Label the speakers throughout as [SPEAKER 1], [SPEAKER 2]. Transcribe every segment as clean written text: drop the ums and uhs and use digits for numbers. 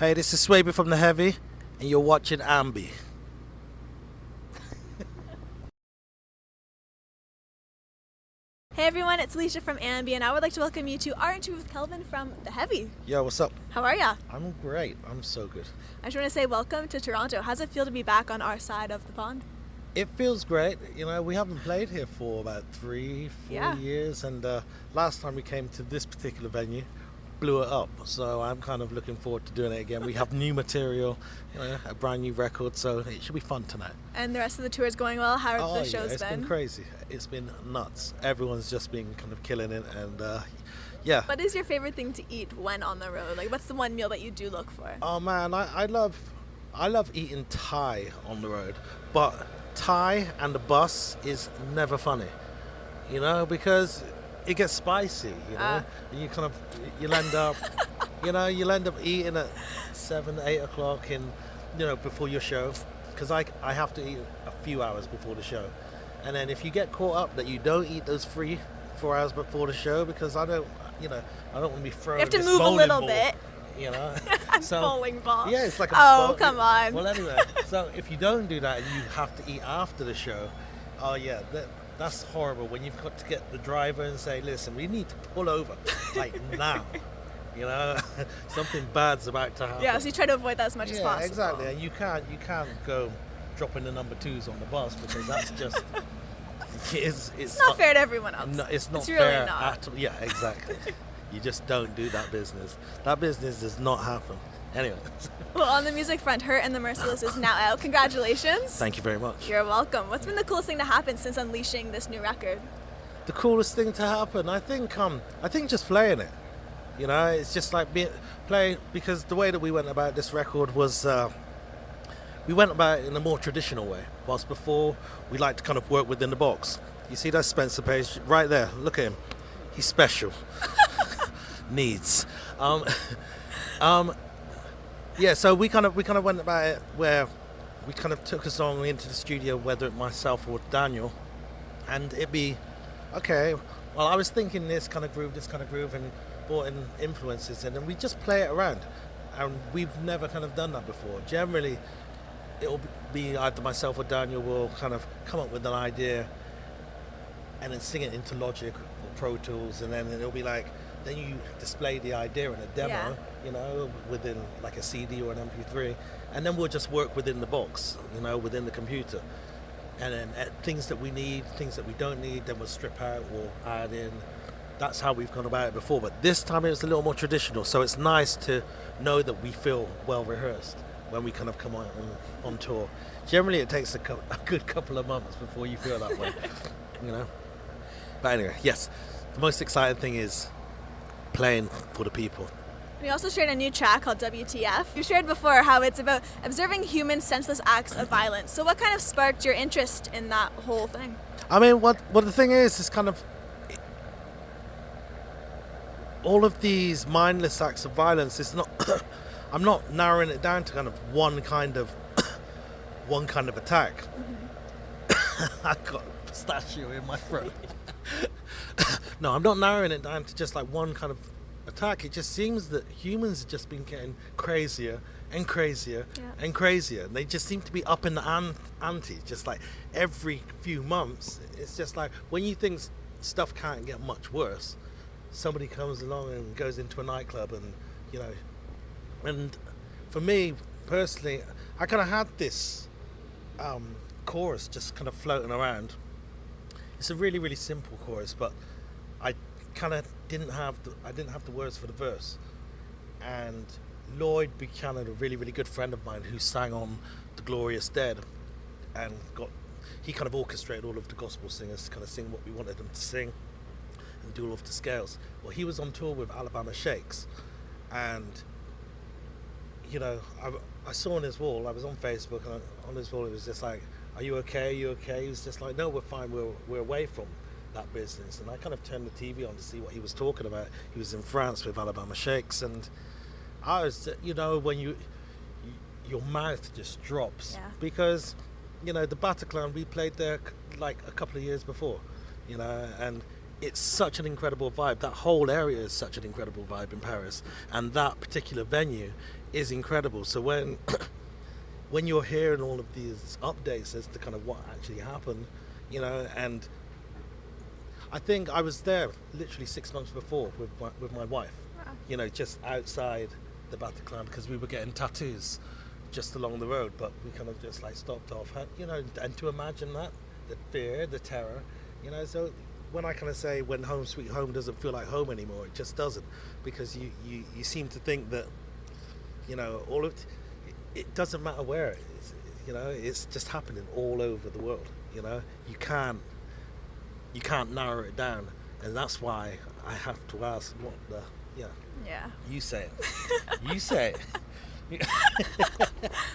[SPEAKER 1] Hey, this is Swaby from The Heavy, and you're watching AMBY.
[SPEAKER 2] Hey everyone, it's Alicia from AMBY, and I would like to welcome you to our interview with Kelvin from The Heavy.
[SPEAKER 1] Yo, what's up?
[SPEAKER 2] How are ya?
[SPEAKER 1] I'm great. I'm so good.
[SPEAKER 2] I just want to say welcome to Toronto. How's it feel to be back on our side of the pond?
[SPEAKER 1] It feels great. You know, we haven't played here for about 3-4 years, and last time we came to this particular venue, blew it up. So I'm kind of looking forward to doing it again. We have new material, you know, a brand new record, so it should be fun tonight.
[SPEAKER 2] And the rest of the tour is going well. How have the shows
[SPEAKER 1] It's been crazy. It's been nuts. Everyone's just been kind of killing it, and yeah.
[SPEAKER 2] What is your favorite thing to eat when on the road? Like, what's the one meal that you do look for?
[SPEAKER 1] Oh man, I love eating Thai on the road, but Thai and the bus is never funny, you know, because it gets spicy, you know, and you'll end up eating at 7-8 o'clock before your show, because I have to eat a few hours before the show, and then if you get caught up that you don't eat those 3-4 hours before the show, because I don't want to be thrown.
[SPEAKER 2] You have to
[SPEAKER 1] this
[SPEAKER 2] move a little
[SPEAKER 1] ball,
[SPEAKER 2] bit.
[SPEAKER 1] You know,
[SPEAKER 2] Bowling ball.
[SPEAKER 1] Yeah, it's like a
[SPEAKER 2] ball. Come on.
[SPEAKER 1] Well, anyway, so if you don't do that and you have to eat after the show, that's horrible. When you've got to get the driver and say, "Listen, we need to pull over, like now." You know, something bad's about to happen.
[SPEAKER 2] Yeah, so you try to avoid that as much as possible.
[SPEAKER 1] Yeah, exactly. And you can't go dropping the number 2s on the bus, because that's just it's
[SPEAKER 2] not fair to everyone else.
[SPEAKER 1] No, it's not
[SPEAKER 2] it's
[SPEAKER 1] fair
[SPEAKER 2] really not.
[SPEAKER 1] at all. Yeah, exactly. You just don't do that business. That business does not happen. Anyway.
[SPEAKER 2] Well, on the music front, Hurt and the Merciless is now out. Congratulations.
[SPEAKER 1] Thank you very much.
[SPEAKER 2] You're welcome. What's been the coolest thing to happen since unleashing this new record?
[SPEAKER 1] The coolest thing to happen, I think just playing it. You know, it's just like playing, because the way that we went about this record was we went about it in a more traditional way. Whilst before we like to kind of work within the box. You see that Spencer Page right there? Look at him. He's special. Needs. Yeah, so we kind of went about it where we kind of took a song into the studio, whether it myself or Daniel, and it'd be, okay, well, I was thinking this kind of groove, and brought in influences, and then we just play it around. And we've never kind of done that before. Generally, it'll be either myself or Daniel will kind of come up with an idea and then sing it into Logic or Pro Tools, and then it'll be like, then you display the idea in a demo, you know, within like a CD or an MP3, and then we'll just work within the box, you know, within the computer. And then things that we need, things that we don't need, then we'll strip out or add in. That's how we've gone about it before, but this time it was a little more traditional, so it's nice to know that we feel well rehearsed when we kind of come on tour. Generally it takes a good couple of months before you feel that way, you know. But anyway, yes, the most exciting thing is playing for the people.
[SPEAKER 2] We also shared a new track called WTF. You shared before how it's about observing human senseless acts of violence. So what kind of sparked your interest in that whole thing?
[SPEAKER 1] I mean, what the thing is kind of all of these mindless acts of violence. It's not. I'm not narrowing it down to kind of one kind of attack. Mm-hmm. I got pistachio in my throat. No, I'm not narrowing it down to just like one kind of attack. It just seems that humans have just been getting crazier and crazier and crazier. And they just seem to be up in the ante, just like every few months. It's just like when you think stuff can't get much worse, somebody comes along and goes into a nightclub, and you know. And for me personally, I kind of had this chorus just kind of floating around. It's a really, really simple chorus, but I kind of didn't have the words for the verse. And Lloyd Buchanan, a really, really good friend of mine who sang on The Glorious Dead, and he kind of orchestrated all of the gospel singers to kind of sing what we wanted them to sing and do all of the scales. Well, he was on tour with Alabama Shakes, and you know, I saw on his wall, I was on Facebook, and on his wall it was just like, "Are you okay? Are you okay?" He was just like, "No, we're fine. We're away from that business." And I kind of turned the TV on to see what he was talking about. He was in France with Alabama Shakes, and I was, you know, when your mouth just drops, because, you know, the Bataclan, we played there like a couple of years before, you know, and it's such an incredible vibe. That whole area is such an incredible vibe in Paris, and that particular venue is incredible. So when when you're hearing all of these updates as to kind of what actually happened, and I think I was there literally 6 months before with my wife,
[SPEAKER 2] Wow.
[SPEAKER 1] just outside the Bataclan, because we were getting tattoos just along the road, but we kind of just like stopped off, and to imagine that, the fear, the terror, so when I kind of say when home sweet home doesn't feel like home anymore, it just doesn't, because you seem to think that, all of it doesn't matter where it is, it's just happening all over the world, you can't narrow it down, and that's why I have to ask what the,
[SPEAKER 2] Yeah.
[SPEAKER 1] you say it. You say it.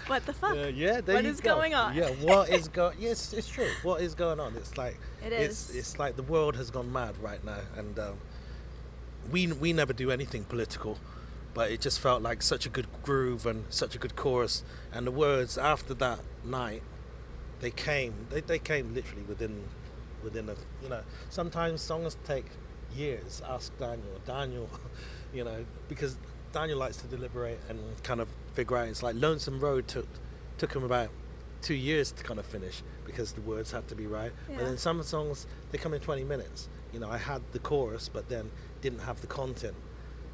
[SPEAKER 2] What the fuck?
[SPEAKER 1] Yeah, there
[SPEAKER 2] What
[SPEAKER 1] you
[SPEAKER 2] is
[SPEAKER 1] go.
[SPEAKER 2] going on?
[SPEAKER 1] Yeah, what is going? Yes, it's true. What is going on? It's like
[SPEAKER 2] It is.
[SPEAKER 1] It's like the world has gone mad right now, and we never do anything political, but it just felt like such a good groove and such a good chorus, and the words after that night, they came literally within a. Sometimes songs take years. Ask Daniel, because Daniel likes to deliberate and kind of figure out. It's like Lonesome Road took him about 2 years to kind of finish, because the words had to be right.
[SPEAKER 2] Yeah.
[SPEAKER 1] And then some songs, they come in 20 minutes. I had the chorus, but then didn't have the content.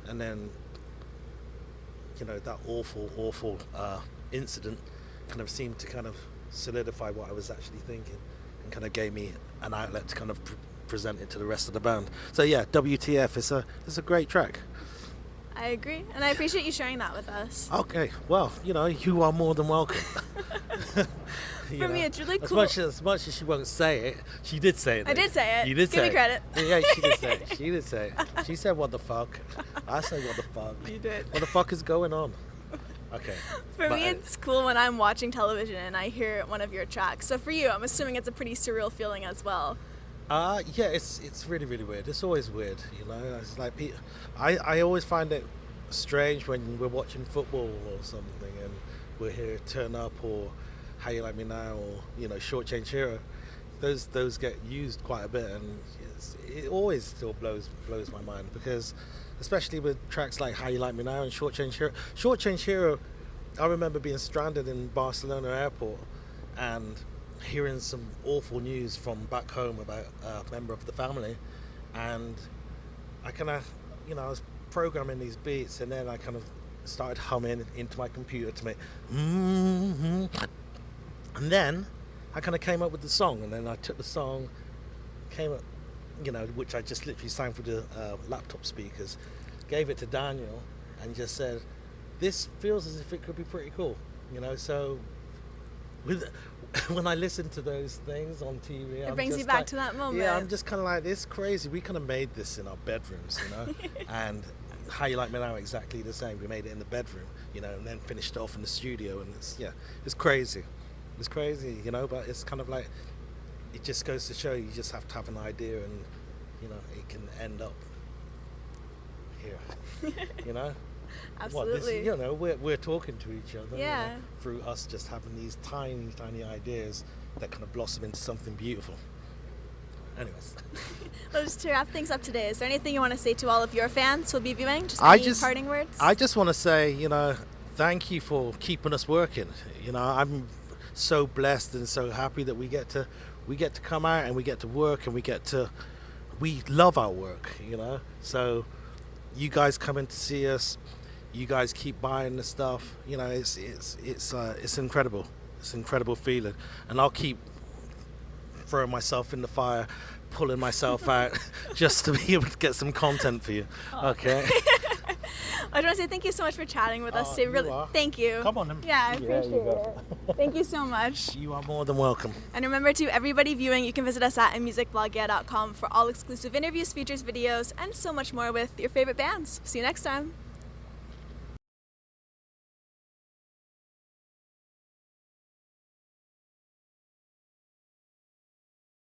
[SPEAKER 1] And then, that awful incident kind of seemed to kind of solidify what I was actually thinking, and kind of gave me an outlet to kind of present it to the rest of the band. So yeah, WTF is a great track.
[SPEAKER 2] I agree, and I appreciate you sharing that with us.
[SPEAKER 1] Okay, well, you are more than welcome.
[SPEAKER 2] For me, it's really cool.
[SPEAKER 1] As much as she won't say it, she did say it.
[SPEAKER 2] I did say it.
[SPEAKER 1] You did
[SPEAKER 2] Give
[SPEAKER 1] say
[SPEAKER 2] me
[SPEAKER 1] it.
[SPEAKER 2] credit.
[SPEAKER 1] Yeah, she did say it. She did say it. She said, "What the fuck?" I said, "What the fuck?"
[SPEAKER 2] You did.
[SPEAKER 1] What the fuck is going on? Okay.
[SPEAKER 2] For
[SPEAKER 1] But,
[SPEAKER 2] me, it's cool when I'm watching television and I hear one of your tracks. So for you, I'm assuming it's a pretty surreal feeling as well.
[SPEAKER 1] yeah, it's really, really weird. It's always weird, It's like I always find it strange when we're watching football or something and we're here Turn Up or How You Like Me Now or Short Change Hero. Those get used quite a bit, and it always still blows my mind, because especially with tracks like How You Like Me Now and Short Change Hero. Short Change Hero, I remember being stranded in Barcelona airport and hearing some awful news from back home about a member of the family, and I kind of, I was programming these beats, and then I kind of started humming into my computer to make and then I kind of came up with the song, and then I took the song, came up, which I just literally sang through the laptop speakers, gave it to Daniel, and just said, this feels as if it could be pretty cool, so when I listen to those things on TV,
[SPEAKER 2] It brings you back to that moment.
[SPEAKER 1] Yeah, I'm just kind of like, this crazy. We kind of made this in our bedrooms, and How You Like Me Now, exactly the same. We made it in the bedroom, and then finished it off in the studio, and it's crazy. It's crazy, but it's kind of like, it just goes to show you just have to have an idea, and it can end up here.
[SPEAKER 2] Absolutely.
[SPEAKER 1] We're talking to each other.
[SPEAKER 2] Yeah.
[SPEAKER 1] Through us just having these tiny ideas that kind of blossom into something beautiful. Anyways.
[SPEAKER 2] Well, just to wrap things up today, is there anything you want to say to all of your fans who'll be viewing? Just parting words?
[SPEAKER 1] I just want to say, thank you for keeping us working. I'm so blessed and so happy that we get to come out and we get to work, and we love our work, So you guys coming to see us, you guys keep buying the stuff, it's incredible. It's an incredible feeling, and I'll keep throwing myself in the fire, pulling myself out just to be able to get some content for you. Okay.
[SPEAKER 2] I just want to say thank you so much for chatting with us. Thank you.
[SPEAKER 1] Come on.
[SPEAKER 2] Yeah, I appreciate it. Thank you so much.
[SPEAKER 1] You are more than welcome.
[SPEAKER 2] And remember, to everybody viewing, you can visit us at musicblogya.com for all exclusive interviews, features, videos, and so much more with your favorite bands. See you next time.